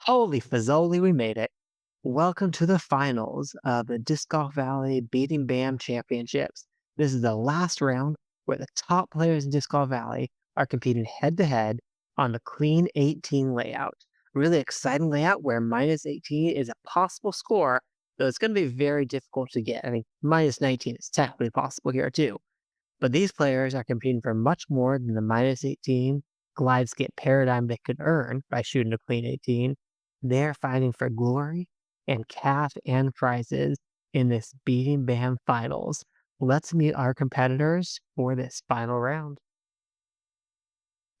Holy Fazoli, we made it. Welcome to the finals of the Disc Golf Valley Beating Bam Championships. This is the last round where the top players in Disc Golf Valley are competing head to head on the Clean 18 layout. Really exciting layout where minus 18 is a possible score, though it's going to be very difficult to get. I mean, minus 19 is technically possible here too. But these players are competing for much more than the minus 18 glide skip paradigm they could earn by shooting a clean 18. They're fighting for glory and cash and prizes in this Beating Bam finals. Let's meet our competitors for this final round.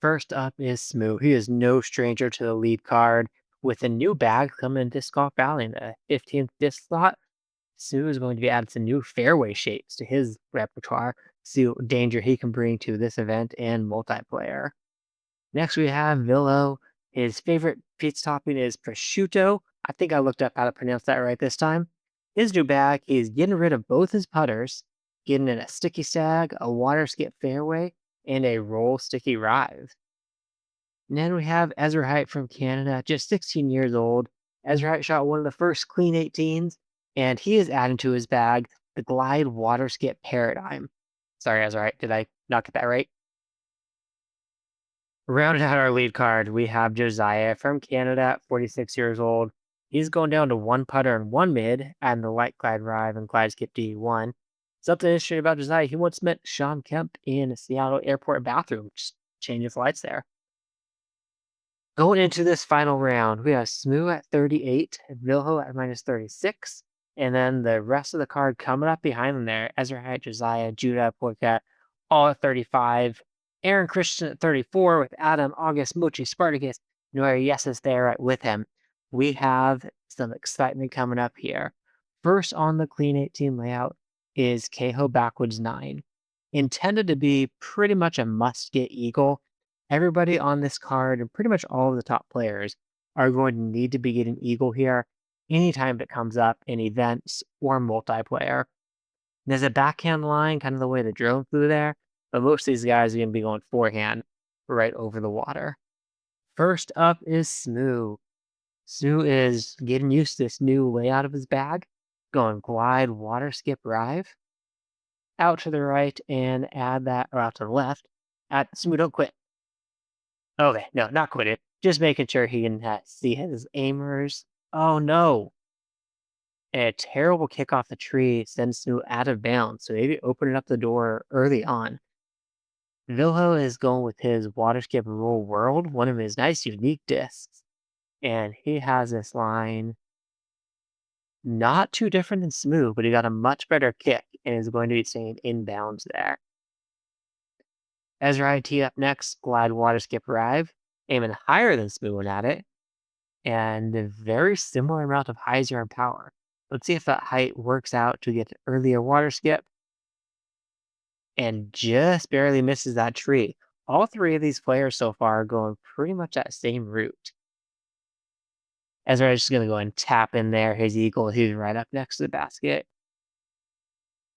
First up is Smuh. He is no stranger to the lead card. With a new bag coming in Disc Golf Valley in the 15th disc slot, Sue is going to be adding some new fairway shapes to his repertoire. See what danger he can bring to this event and multiplayer. Next, we have Vilho. His favorite pizza topping is prosciutto. I think I looked up how to pronounce that right this time. His new bag, he's getting rid of both his putters, getting in a sticky sag, a water skip fairway, and a roll sticky rive. And then we have Ezrahite from Canada, just 16 years old. Ezrahite shot one of the first clean 18s, and he is adding to his bag the Glide Water Skip Paradigm. Sorry, Ezrahite, did I not get that right? Rounding out our lead card, we have Josiah from Canada at 46 years old. He's going down to one putter and one mid, and the Light Glide Rive and Glide Skip D1. Something interesting about Josiah, he once met Sean Kemp in a Seattle airport bathroom, just changing flights there. Going into this final round, we have Smuh at 38, Vilho at minus 36, and then the rest of the card coming up behind them there, Ezrahite, Josiah, Judah, Porcat, all at 35, Aaron Christian at 34 with Adam, August, Mochi, Spartacus, Noir Yeses there right with him. We have some excitement coming up here. First on the Clean 18 layout is Keho Backwoods 9. Intended to be pretty much a must-get eagle, everybody on this card and pretty much all of the top players are going to need to be getting Eagle here anytime it comes up in events or multiplayer. There's a backhand line, kind of the way the drone flew there, but most of these guys are going to be going forehand right over the water. First up is Smuh. Smuh is getting used to this new layout of his bag, going glide, water skip, rive, out to the right and add that, or out to the left. Smuh, don't quit. Okay, no, not quit it. Just making sure he can see his aimers. Oh no! A terrible kick off the tree sends Snoop out of bounds, so maybe opening up the door early on. Vilho is going with his water skip roll world, one of his nice unique discs. And he has this line not too different than Smooth, but he got a much better kick and is going to be staying inbounds there. Ezrahite up next, glide water skip rive, aiming higher than Smooth at it, and a very similar amount of hyzer and power. Let's see if that height works out to get earlier water skip and just barely misses that tree. All three of these players so far are going pretty much that same route. Ezra is just going to go and tap in there his eagle. He's right up next to the basket.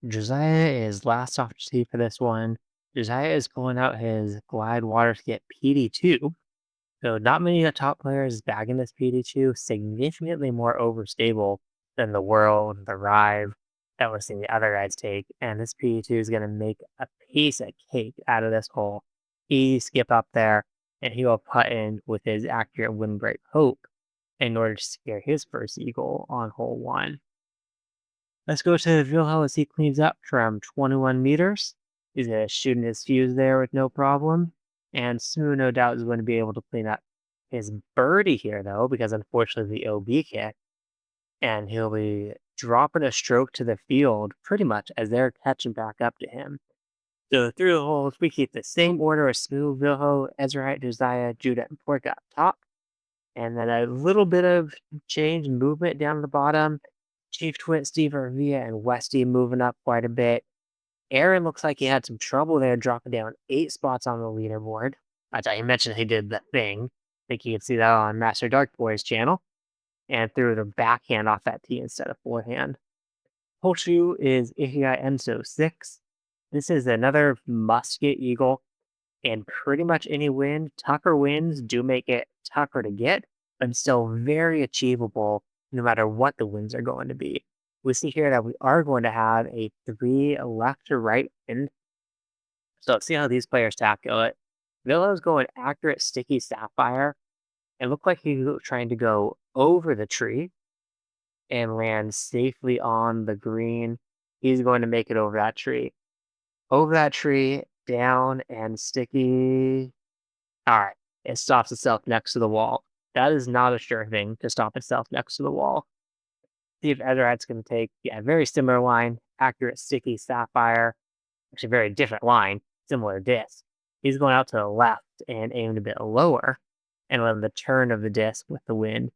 Josiah is last off the tee for this one. Josiah is pulling out his glide water skip PD2. So not many of the top players bagging this PD2, significantly more overstable than the World, the Rive that we're seeing the other guys take. And this PD2 is going to make a piece of cake out of this hole. He skip up there, and he will putt in with his accurate windbreak hope in order to secure his first eagle on hole one. Let's go to Vilho as he cleans up from 21 meters. He's going to shoot in his fuse there with no problem. And Sue, no doubt, is going to be able to clean up his birdie here, though, because unfortunately the OB kick. And he'll be dropping a stroke to the field pretty much as they're catching back up to him. So through the holes, we keep the same order as Smuh, Vilho, Ezrahite, Josiah, Judah, and Pork up top. And then a little bit of change and movement down at the bottom. Chief Twit, Steve Arvia, and Westy moving up quite a bit. Aaron looks like he had some trouble there, dropping down 8 spots on the leaderboard. I thought you mentioned he did the thing. I think you can see that on Master Dark Boy's channel. And threw the backhand off that tee instead of forehand. Hole 2 is Ikigai Enso 6. This is another must-get eagle. And pretty much any wind, Tucker wins do make it tougher to get. but still very achievable no matter what the winds are going to be. We see here that we are going to have a three left to right wind. So let's see how these players tackle it. Villo's going accurate sticky sapphire. It looked like he was trying to go over the tree and land safely on the green. He's going to make it over that tree. Over that tree, down and sticky. All right. It stops itself next to the wall. That is not a sure thing to stop itself next to the wall. See if Ezrahite's going to take, yeah, very similar line, accurate sticky sapphire. Actually, very different line, similar disc. He's going out to the left and aimed a bit lower, and letting the turn of the disc with the wind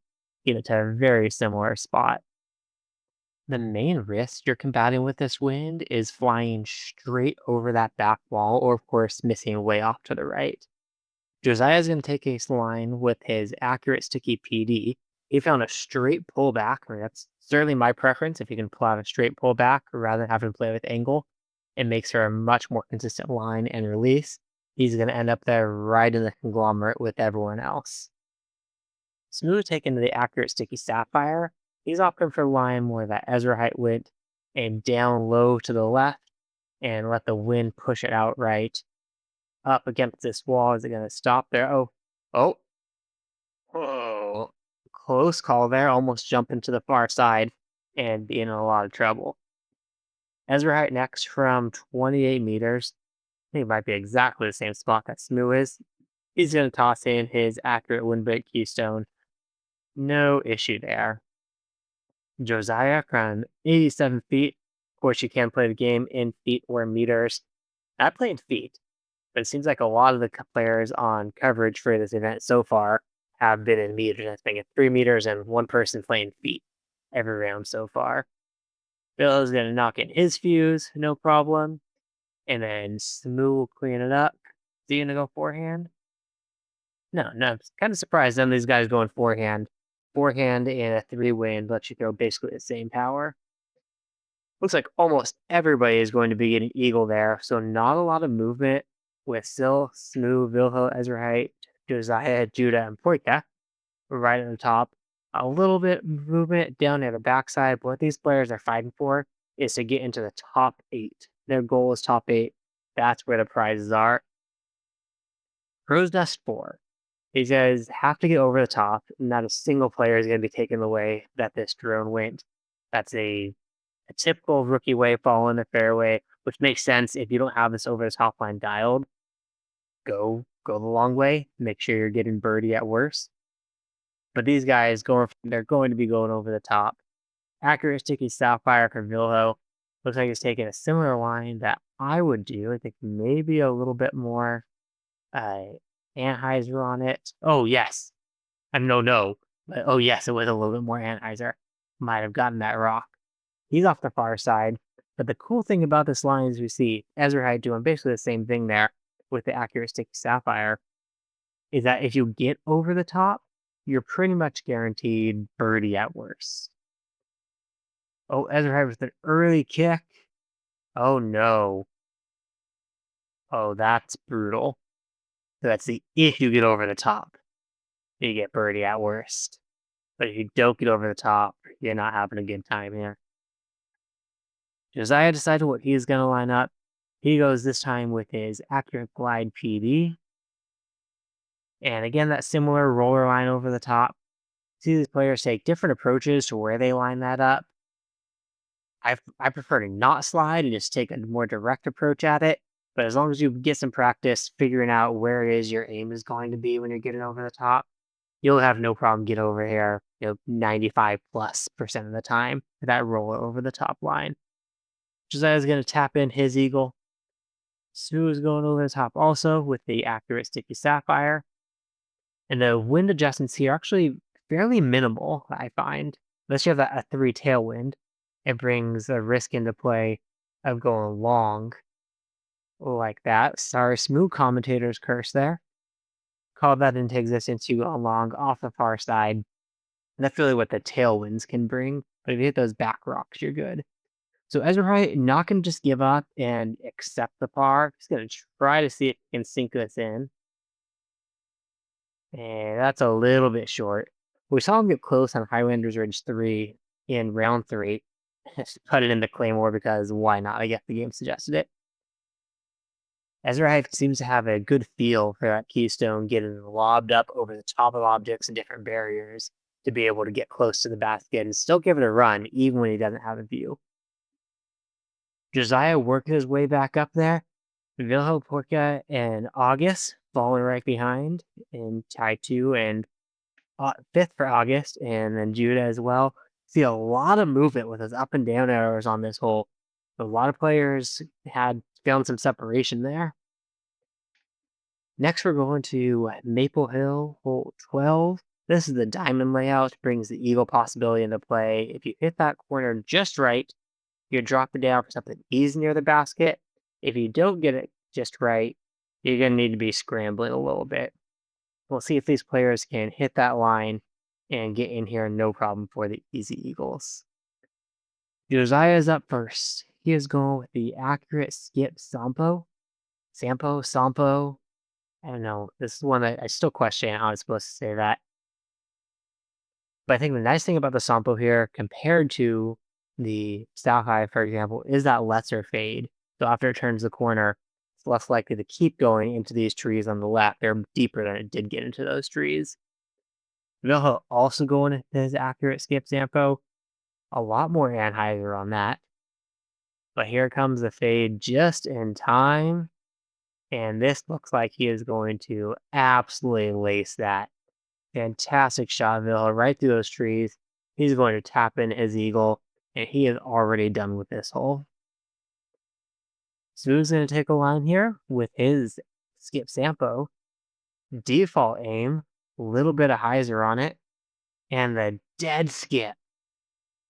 get it to a very similar spot. The main risk you're combating with this wind is flying straight over that back wall, or of course, missing way off to the right. Josiah's going to take a line with his accurate sticky PD. He found a straight pullback. I mean, that's certainly my preference if you can pull out a straight pullback rather than having to play with angle. It makes for a much more consistent line and release. He's going to end up there right in the conglomerate with everyone else. Smuh taking the accurate sticky sapphire. He's opting for a line where that Ezrahite went and down low to the left and let the wind push it outright up against this wall. Is it going to stop there? Oh, whoa. Close call there. Almost jumping to the far side and be in a lot of trouble. Ezrahite next from 28 meters. I think it might be exactly the same spot that Smuh is. He's going to toss in his accurate windbreak keystone. No issue there. Josiah from 87 feet. Of course, you can play the game in feet or meters. I play in feet, but it seems like a lot of the players on coverage for this event so far have been in meters. I think it's 3 meters and one person playing feet every round so far. Vilho is going to knock in his fuse, no problem. And then Smuh will clean it up. Is he going to go forehand? No, I'm kind of surprised none of these guys going forehand. Forehand and a 3 wind lets you throw basically the same power. Looks like almost everybody is going to be getting eagle there, so not a lot of movement with still Smuh, Vilho, Ezrahite, Josiah, Judah, and Poika right at the top. A little bit movement down near the backside, but what these players are fighting for is to get into the top 8. Their goal is top 8. That's where the prizes are. Crow's Nest 4. These guys have to get over the top. Not a single player is going to be taken the way that this drone went. That's a typical rookie way, fall in the fairway, which makes sense if you don't have this over the top line dialed. Go the long way. Make sure you're getting birdie at worst. But these guys they're going to be going over the top. Accurate sticky sapphire for Vilho. Looks like he's taking a similar line that I would do. I think maybe a little bit more Anheuser on it. Oh yes. No. But oh yes, it was a little bit more Anheuser. Might have gotten that rock. He's off the far side. But the cool thing about this line is we see Ezrahite doing basically the same thing there with the accurate sticky sapphire, is that if you get over the top, you're pretty much guaranteed birdie at worst. Oh, Ezrahite with an early kick. Oh no. Oh, that's brutal. So that's the if you get over the top, you get birdie at worst. But if you don't get over the top, you're not having a good time here. Josiah decided what he's going to line up. He goes this time with his accurate glide PD. And again, that similar roller line over the top. See these players take different approaches to where they line that up. I prefer to not slide and just take a more direct approach at it. But as long as you get some practice figuring out where it is your aim is going to be when you're getting over the top, you'll have no problem getting over here, 95+% of the time with that roller over the top line. Josiah's going to tap in his eagle. Sue is going over the top also with the accurate sticky sapphire. And the wind adjustments here are actually fairly minimal, I find. Unless you have a 3 tailwind, it brings a risk into play of going long like that. Sorry, Smuh commentator's curse there. Called that into existence, you go long off the far side. And that's really what the tailwinds can bring. But if you hit those back rocks, you're good. So Ezrahite not going to just give up and accept the par. He's going to try to see if he can sink this in. And that's a little bit short. We saw him get close on Highlander's Ridge 3 in round 3. Just put it into Claymore because why not? I guess the game suggested it. Ezrahite seems to have a good feel for that keystone getting lobbed up over the top of objects and different barriers to be able to get close to the basket and still give it a run even when he doesn't have a view. Josiah working his way back up there. Vilho, Porca, and August falling right behind in tie 2 and fifth for August, and then Judah as well. See a lot of movement with his up and down arrows on this hole. A lot of players had found some separation there. Next, we're going to Maple Hill, hole 12. This is the diamond layout, brings the eagle possibility into play. If you hit that corner just right, you're dropping down for something easy near the basket. If you don't get it just right, you're going to need to be scrambling a little bit. We'll see if these players can hit that line and get in here no problem for the Easy Eagles. Josiah is up first. He is going with the accurate skip Sampo. Sampo. I don't know. This is one that I still question how I'm supposed to say that. But I think the nice thing about the Sampo here, compared to the High, for example, is that lesser fade. So after it turns the corner, it's less likely to keep going into these trees on the left. They're deeper than it did get into those trees. Vilho also going with his accurate skip Zampo. A lot more Anheuser on that. But here comes the fade just in time. And this looks like he is going to absolutely lace that. Fantastic shot, Vilho, right through those trees. He's going to tap in his eagle, and he is already done with this hole. Smuh's going to take a line here with his skip Sampo. Default aim, little bit of hyzer on it, and the dead skip.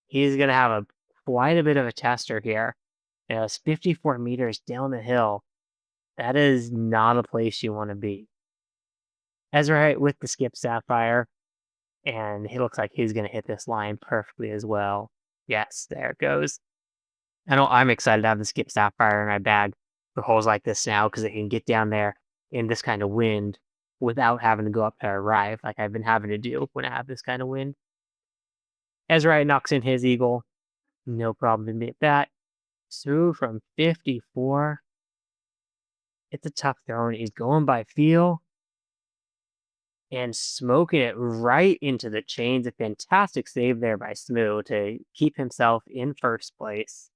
He's going to have quite a bit of a tester here. It's 54 meters down the hill. That is not a place you want to be. Ezrahite with the skip Sapphire, and he looks like he's going to hit this line perfectly as well. Yes, there it goes. I know I'm excited to have the skip Sapphire in my bag for holes like this now because it can get down there in this kind of wind without having to go up to arrive like I've been having to do when I have this kind of wind. Ezrahite knocks in his eagle. No problem to meet that. Smuh from 54. It's a tough throw, and he's going by feel and smoking it right into the chains. A fantastic save there by Smuh to keep himself in first place.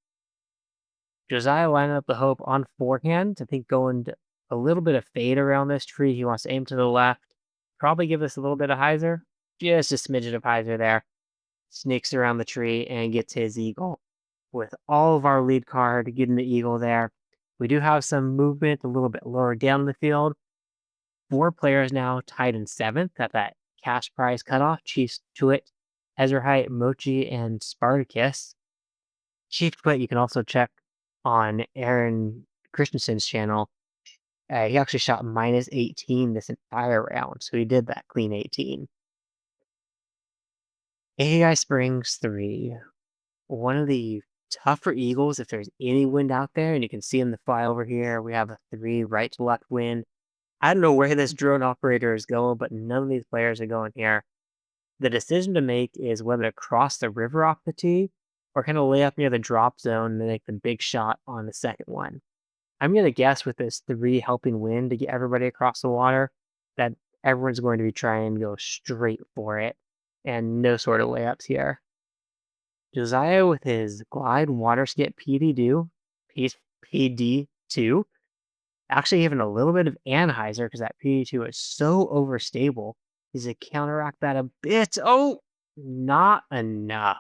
Josiah lining up the hope on forehand. I think going a little bit of fade around this tree. He wants to aim to the left. Probably give us a little bit of hyzer. Just a smidgen of hyzer there. Sneaks around the tree and gets his eagle. With all of our lead card getting the eagle there. We do have some movement a little bit lower down in the field. 4 players now tied in 7th at that cash prize cutoff. Chiefs Tuit, Ezrahite, Mochi, and Spartacus. Chief Tuit you can also check on Aaron Christensen's channel. He actually shot minus 18 this entire round, so he did that clean 18. AI Springs 3. One of the tougher eagles if there's any wind out there, and you can see in the fly over here, we have a 3 right to left wind. I don't know where this drone operator is going, but none of these players are going here. The decision to make is whether to cross the river off the tee or kind of lay up near the drop zone and make the big shot on the second one. I'm going to guess with this 3 helping wind to get everybody across the water that everyone's going to be trying to go straight for it and no sort of layups here. Josiah with his glide water skip PD2, actually having a little bit of Anheuser because that PD2 is so overstable. He's to counteract that a bit. Oh, not enough.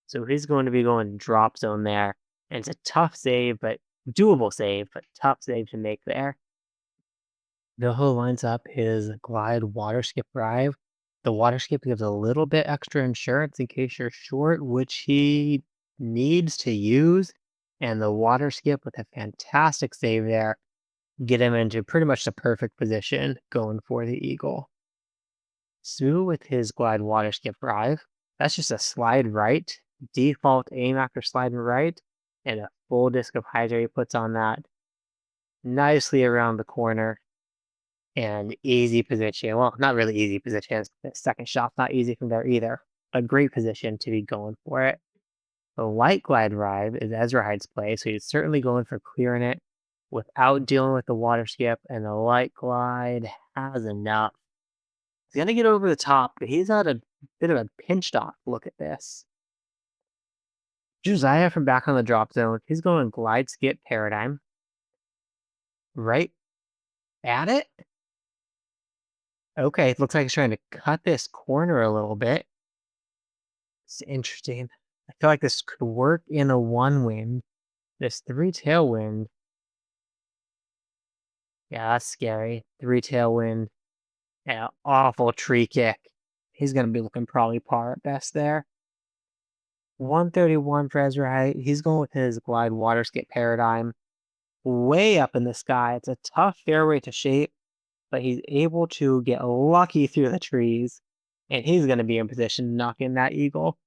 So he's going to be going drop zone there. And it's a tough save, but doable save, but tough save to make there. Vilho lines up his glide water skip drive. The water skip gives a little bit extra insurance in case you're short, which he needs to use. And the water skip with a fantastic save there get him into pretty much the perfect position going for the eagle. Smuh with his glide water skip drive. That's just a slide right, default aim after sliding right, and a full disc of hyzer he puts on that. Nicely around the corner. and easy position. Well, not really easy position. The second shot's not easy from there either. A great position to be going for it. The light glide ride is Ezrahite's play, so he's certainly going for clearing it without dealing with the water skip, and the light glide has enough. He's gonna get over the top, but he's at a bit of a pinched off look at this. Josiah from back on the drop zone, he's going glide skip paradigm. Right at it? Okay, it looks like he's trying to cut this corner a little bit. It's interesting. I feel like this could work in a one wind. This three tailwind. Yeah, that's scary. Three tailwind. Yeah, awful tree kick. He's gonna be looking probably par at best there. 131 for Ezrahite. He's going with his glide water skip paradigm. Way up in the sky. It's a tough fairway to shape, but he's able to get lucky through the trees. And he's gonna be in position to knock in that eagle.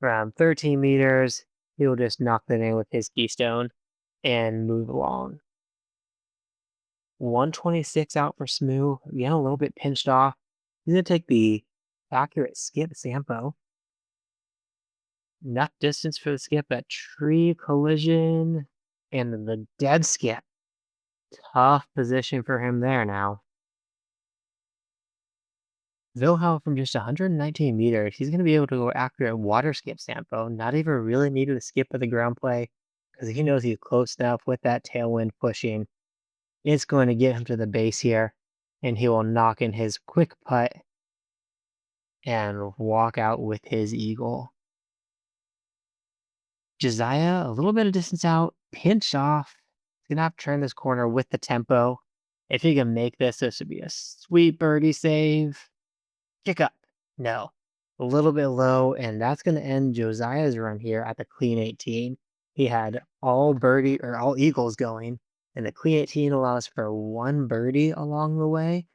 From 13 meters, he'll just knock that in with his keystone and move along. 126 out for Smuh. Again, a little bit pinched off. He's going to take the accurate skip Sampo. Enough distance for the skip, that tree collision, and then the dead skip. Tough position for him there now. Vilho from just 119 meters, he's going to be able to go accurate water skip Sampo, not even really needed to skip with the ground play, because he knows he's close enough with that tailwind pushing. It's going to get him to the base here, and he will knock in his quick putt and walk out with his eagle. Josiah, a little bit of distance out, pinch off. He's gonna have to turn this corner with the tempo. If he can make this, this would be a sweet birdie save. Kick up. No. A little bit low, and that's gonna end Josiah's run here at the clean 18. He had all birdie or all eagles going, and the clean 18 allows for one birdie along the way,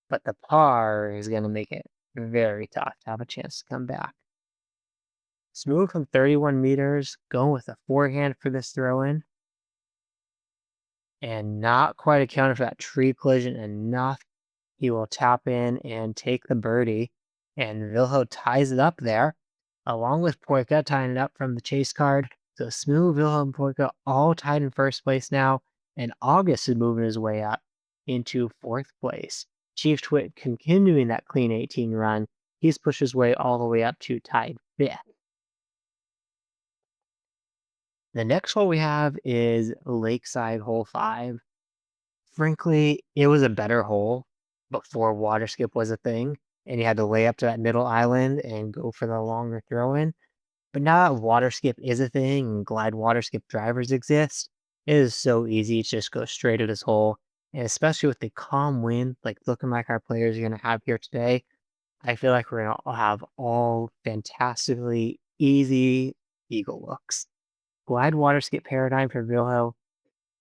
but the par is gonna make it very tough to have a chance to come back. Smuh from 31 meters, going with a forehand for this throw in. And not quite accounted for that tree collision enough. He will tap in and take the birdie. And Vilho ties it up there, along with Poika tying it up from the chase card. So Smuh, Vilho, and Poika all tied in first place now. And August is moving his way up into fourth place. Chief Twit continuing that clean 18 run. He's pushed his way all the way up to tied fifth. The next hole we have is Lakeside Hole 5. Frankly, it was a better hole before water skip was a thing, and you had to lay up to that middle island and go for the longer throw in. But now that water skip is a thing and glide water skip drivers exist, it is so easy to just go straight to this hole. And especially with the calm wind, like looking like our players are going to have here today, I feel like we're going to have all fantastically easy eagle looks. Glide water skip paradigm for Vilho.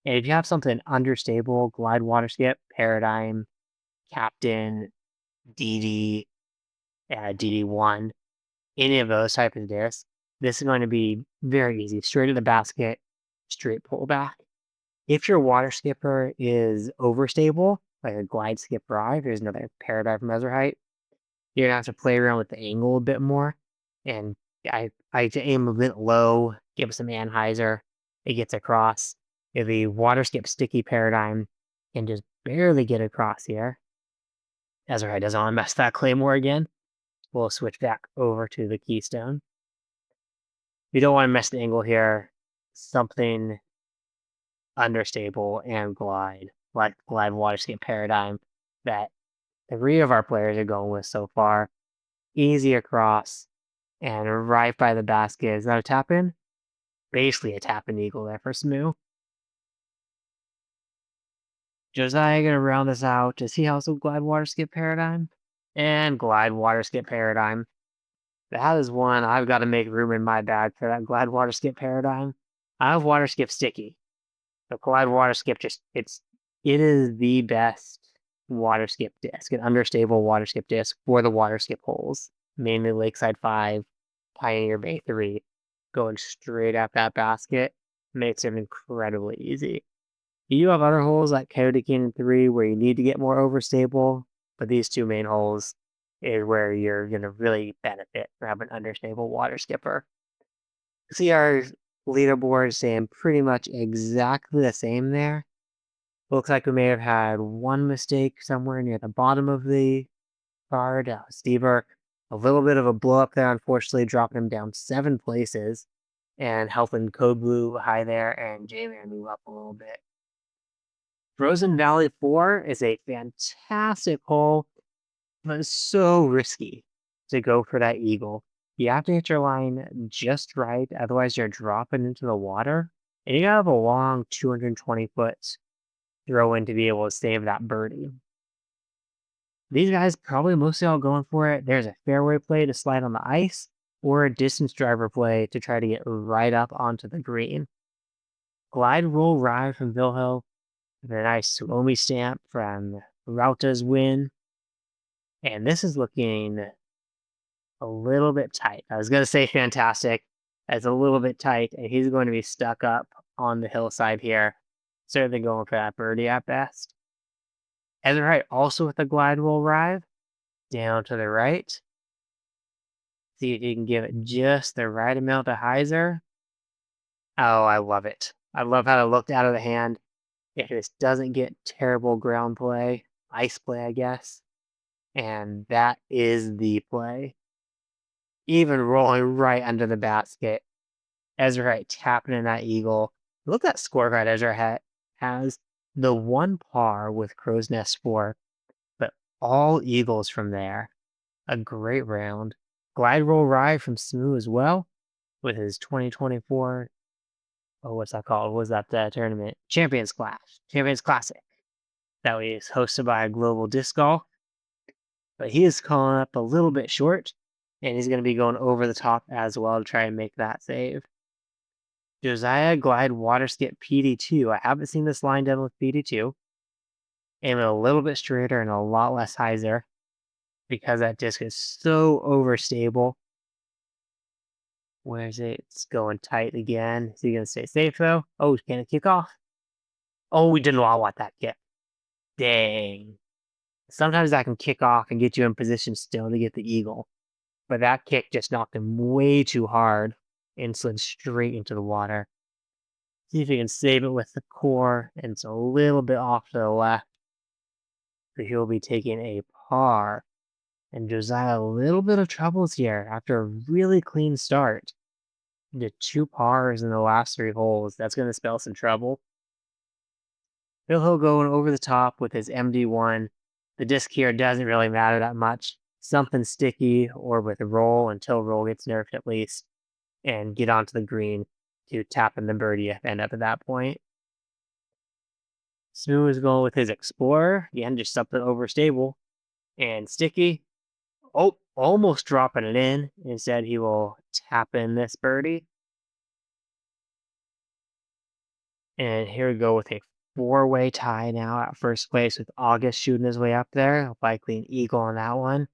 And if you have something understable, glide water skip, paradigm, captain, DD, DD1, any of those types of discs, this is going to be very easy. Straight to the basket, straight pullback. If your water skipper is overstable, like a glide skip drive, there's another paradigm from Ezrahite, you're gonna have to play around with the angle a bit more. And I aim a bit low, give some Anheuser, it gets across. If the water skip sticky paradigm can just barely get across here. Ezrahite doesn't want to mess that claymore again. We'll switch back over to the keystone. You don't want to mess the angle here. Something understable and glide, like glide water skip paradigm that 3 of our players are going with so far. Easy across and right by the basket. Is that a tap in? Basically a tap in eagle there for Smuh. Josiah gonna round this out. Does he also glide water skip paradigm? And glide water skip paradigm. That is one I've got to make room in my bag for that glide water skip paradigm. I have water skip sticky. The glide water skip it is the best water skip disc, an understable water skip disc for the water skip holes. Mainly Lakeside 5, Pioneer Bay 3. Going straight at that basket makes it incredibly easy. You do have other holes like Coyote Canyon 3 where you need to get more overstable, but these two main holes is where you're going to really benefit from having an understable water skipper. See our leaderboard saying pretty much exactly the same there. Looks like we may have had one mistake somewhere near the bottom of the card. Stever, a little bit of a blow up there, unfortunately, dropping him down 7 places and helping Code Blue high there and J-Man move up a little bit. Frozen Valley 4 is a fantastic hole, but it's so risky to go for that eagle. You have to hit your line just right, otherwise you're dropping into the water. And you gotta have a long 220-foot throw in to be able to save that birdie. These guys probably mostly all going for it. There's a fairway play to slide on the ice, or a distance driver play to try to get right up onto the green. Glide roll ride from Vilho, with a nice Suomi stamp from Rauta's win. And this is looking a little bit tight. I was going to say fantastic. It's a little bit tight, and he's going to be stuck up on the hillside here. Certainly going for that birdie at best. Ezrahite also with a glide roll ride down to the right. See if you can give it just the right amount of hyzer. Oh, I love it. I love how it looked out of the hand. It just doesn't get terrible ground play, ice play, I guess. And that is the play. Even rolling right under the basket. Ezrahite tapping in that eagle. Look at that scorecard Ezrahite has. The one par with Crow's Nest 4, but all eagles from there. A great round. Glide roll ride from Smuh as well, with his 2024. Oh, what's that called? What was that tournament? Champions Clash, Champions Classic. That was hosted by Global Disc Golf. But he is calling up a little bit short, and he's going to be going over the top as well to try and make that save. Josiah Glide Water Skip PD2. I haven't seen this line done with PD2. Aiming a little bit straighter and a lot less hyzer because that disc is so overstable. Where is it? It's going tight again. Is he going to stay safe though? Oh, can it kick off? Oh, we did not want that kick. Dang. Sometimes that can kick off and get you in position still to get the eagle. But that kick just knocked him way too hard and slid straight into the water. See if he can save it with the core, and it's a little bit off to the left. So he'll be taking a par. And Josiah, a little bit of troubles here after a really clean start. The 2 pars in the last 3 holes. That's going to spell some trouble. Vilho going over the top with his MD1. The disc here doesn't really matter that much. Something sticky or with roll until roll gets nerfed at least. And get onto the green to tap in the birdie if end up at that point. Smuh is going with his Explorer. Again, just something overstable. And sticky. Oh, almost dropping it in. Instead, he will tap in this birdie. And here we go with a 4-way tie now at first place with August shooting his way up there. Likely an eagle on that one.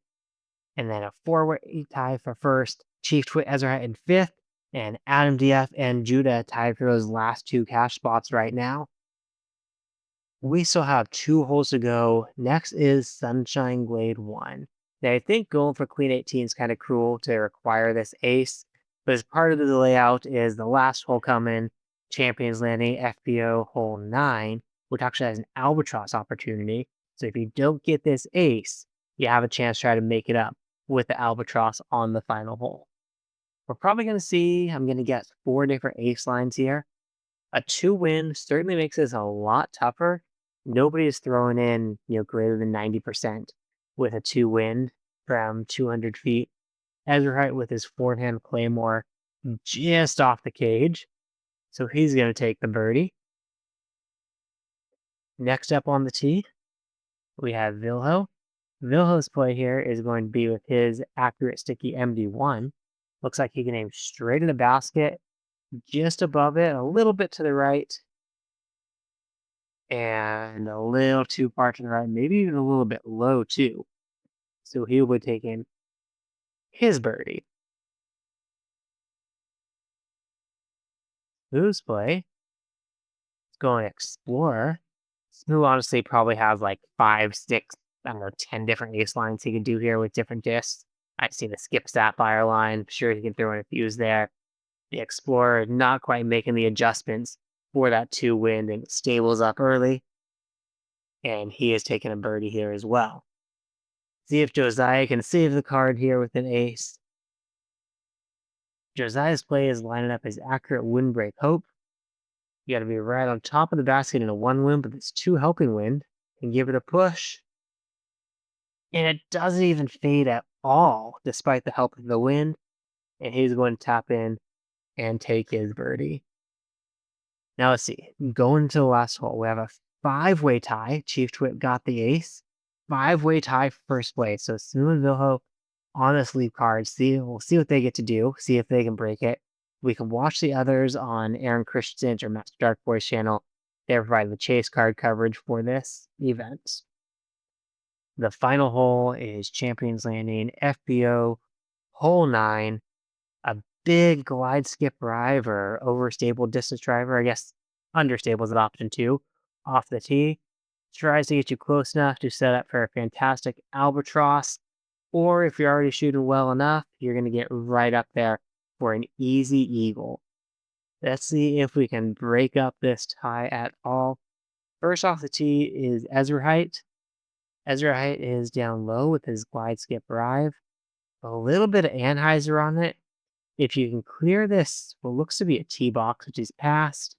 And then a 4-way tie for first. Chief Twit Ezra in 5th. And Adam DF and Judah tied for those last 2 cash spots right now. We still have 2 holes to go. Next is Sunshine Glade 1. Now, I think going for Queen 18 is kind of cruel to require this ace, but as part of the layout is the last hole coming, Champions Landing FBO hole 9, which actually has an albatross opportunity. So if you don't get this ace, you have a chance to try to make it up with the albatross on the final hole. We're probably going to see, I'm going to guess, 4 different ace lines here. A 2-win certainly makes this a lot tougher. Nobody is throwing in, greater than 90% with a 2-win from 200 feet. Ezrahite with his forehand claymore just off the cage. So he's going to take the birdie. Next up on the tee, we have Vilho. Vilho's play here is going to be with his accurate sticky MD1. Looks like he can aim straight in the basket, just above it, a little bit to the right, and a little too far to the right, maybe even a little bit low too. So he would take in his birdie. Whose play Going Explorer. Smuh honestly probably has like 5, 6, I don't know, 10 different ace lines he can do here with different discs. I've seen the Skip Sapphire line. I'm sure he can throw in a fuse there. The Explorer not quite making the adjustments for that 2 wind and stables up early. And he is taking a birdie here as well. See if Josiah can save the card here with an ace. Josiah's play is lining up his accurate windbreak hope. You gotta be right on top of the basket in a 1 wind, but it's 2 helping wind. And give it a push. And it doesn't even fade at all, despite the help of the wind. And he's going to tap in and take his birdie. Now let's see. Going to the last hole, we have a 5-way tie. Chief Twit got the ace. 5-way tie for first place. So Smuh and Vilho on this lead card. We'll see what they get to do. See if they can break it. We can watch the others on Aaron Christensen's or Master Dark Boy's channel. They're providing the chase card coverage for this event. The final hole is Champions Landing, FBO, hole 9. A big glide skip drive or overstable distance driver, I guess understable is an option too, off the tee. Tries to get you close enough to set up for a fantastic albatross, or if you're already shooting well enough, you're going to get right up there for an easy eagle. Let's see if we can break up this tie at all. First off the tee is Ezrahite. Ezrahite is down low with his glide skip drive. A little bit of Anheuser on it. If you can clear this, what looks to be a tee box, which is past,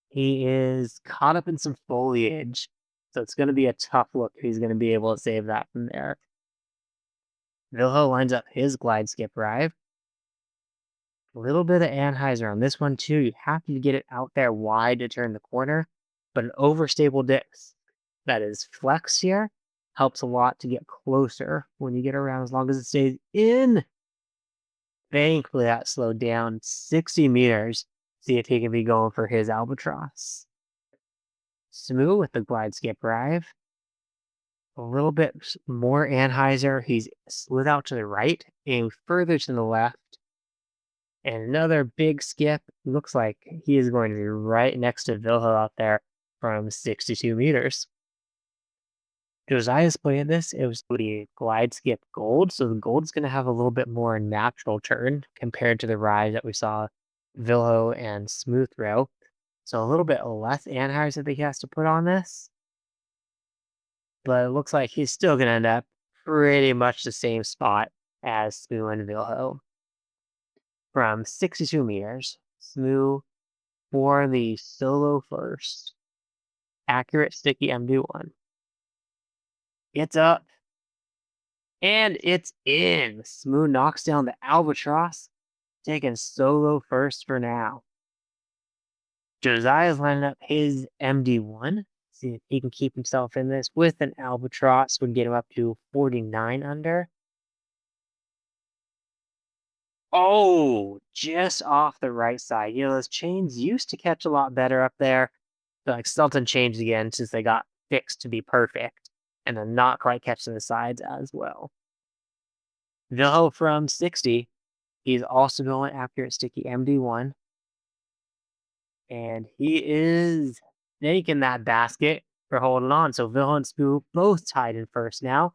he is caught up in some foliage. So it's going to be a tough look if he's going to be able to save that from there. Vilho lines up his glide skip drive. A little bit of Anheuser on this one too. You have to get it out there wide to turn the corner, but an overstable disc that is flexed here helps a lot to get closer when you get around as long as it stays in. Thankfully, that slowed down 60 meters. See if he can be going for his albatross. Smuh with the glide skip drive. A little bit more Anheuser. He's slid out to the right and further to the left. And another big skip. Looks like he is going to be right next to Vilho out there from 62 meters. Josiah's playing this. It was the glide skip gold, so the gold's going to have a little bit more natural turn compared to the ride that we saw Vilho and Smuh throw. So a little bit less Anheuser that he has to put on this. But it looks like he's still going to end up pretty much the same spot as Smuh and Vilho. From 62 meters, Smuh for the solo first. Accurate sticky MD1. It's up. And it's in. Smuh knocks down the albatross, taking solo first for now. Josiah's lining up his MD1. See if he can keep himself in this with an albatross. Would get him up to 49 under. Oh, just off the right side. You know, those chains used to catch a lot better up there. But like something changed again since they got fixed to be perfect. And then not quite catching the sides as well. Vilho from 60. He's also going accurate sticky MD1. And he is snaking that basket for holding on. So Vilho and Smuh both tied in first now.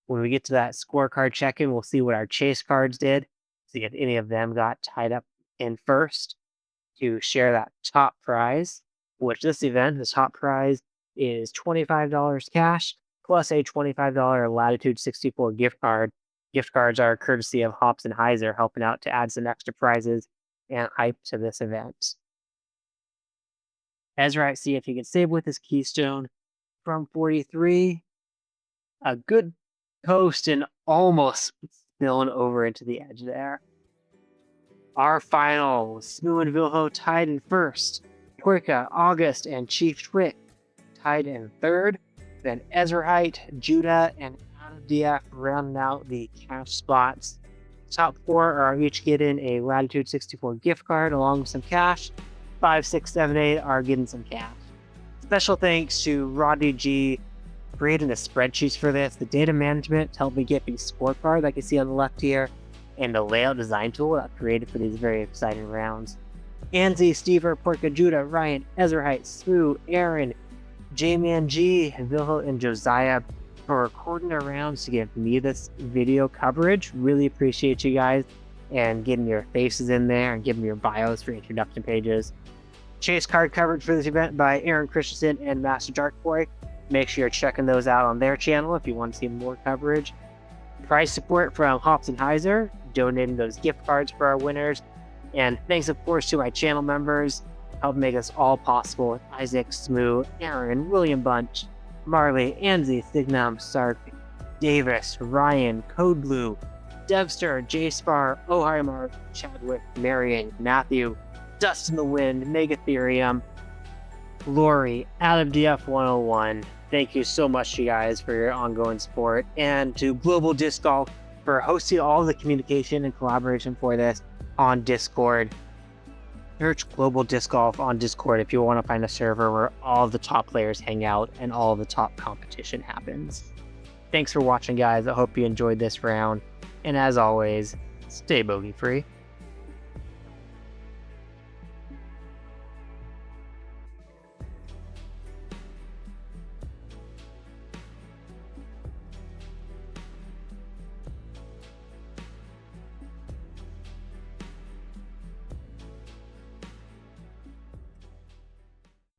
When we get to that scorecard check-in, we'll see what our chase cards did. See if any of them got tied up in first to share that top prize, which this event, the top prize is $25 cash plus a $25 Latitude 64 gift card. Gift cards are courtesy of Hops and Heiser, helping out to add some extra prizes and hype to this event. Ezrahite, see if he can save with his Keystone from 43. A good coast and almost spilling over into the edge there. Our final, Smuh and Vilho tied in first. Quirka, August, and Chief Twit tied in third. Then Ezrahite, Judah, and Adam DF rounding out the cash spots. Top 4 are each getting a Latitude 64 gift card along with some cash. 5, 6, 7, 8 are getting some cash. Special thanks to Rodney G creating the spreadsheets for this, the data management to help me get the scorecard that you see on the left here, and the layout design tool that I created for these very exciting rounds. Anzi, Stever, Porca, Judah, Ryan, Ezrahite, Smuh, Aaron, J-Man G, Vilho, and Josiah for recording their rounds to give me this video coverage. Really appreciate you guys and getting your faces in there and giving me your bios for introduction pages. Chase card coverage for this event by Aaron Christensen and Master Dark Boy. Make sure you're checking those out on their channel if you want to see more coverage. Price support from Hops and Heiser, donating those gift cards for our winners. And thanks, of course, to my channel members, help make this all possible. Isaac, Smuh, Aaron, William Bunch, Marley, Anzi, Signum, Sark, Davis, Ryan, Code Blue, Devster, J-Spar, Ohimar, Chadwick, Marion, Matthew, Dust in the Wind, Megatherium, Lori, Adam DF101. Thank you so much, you guys, for your ongoing support, and to Global Disc Golf for hosting all the communication and collaboration for this on Discord. Search Global Disc Golf on Discord if you want to find a server where all the top players hang out and all the top competition happens. Thanks for watching, guys. I hope you enjoyed this round, and as always, stay bogey free.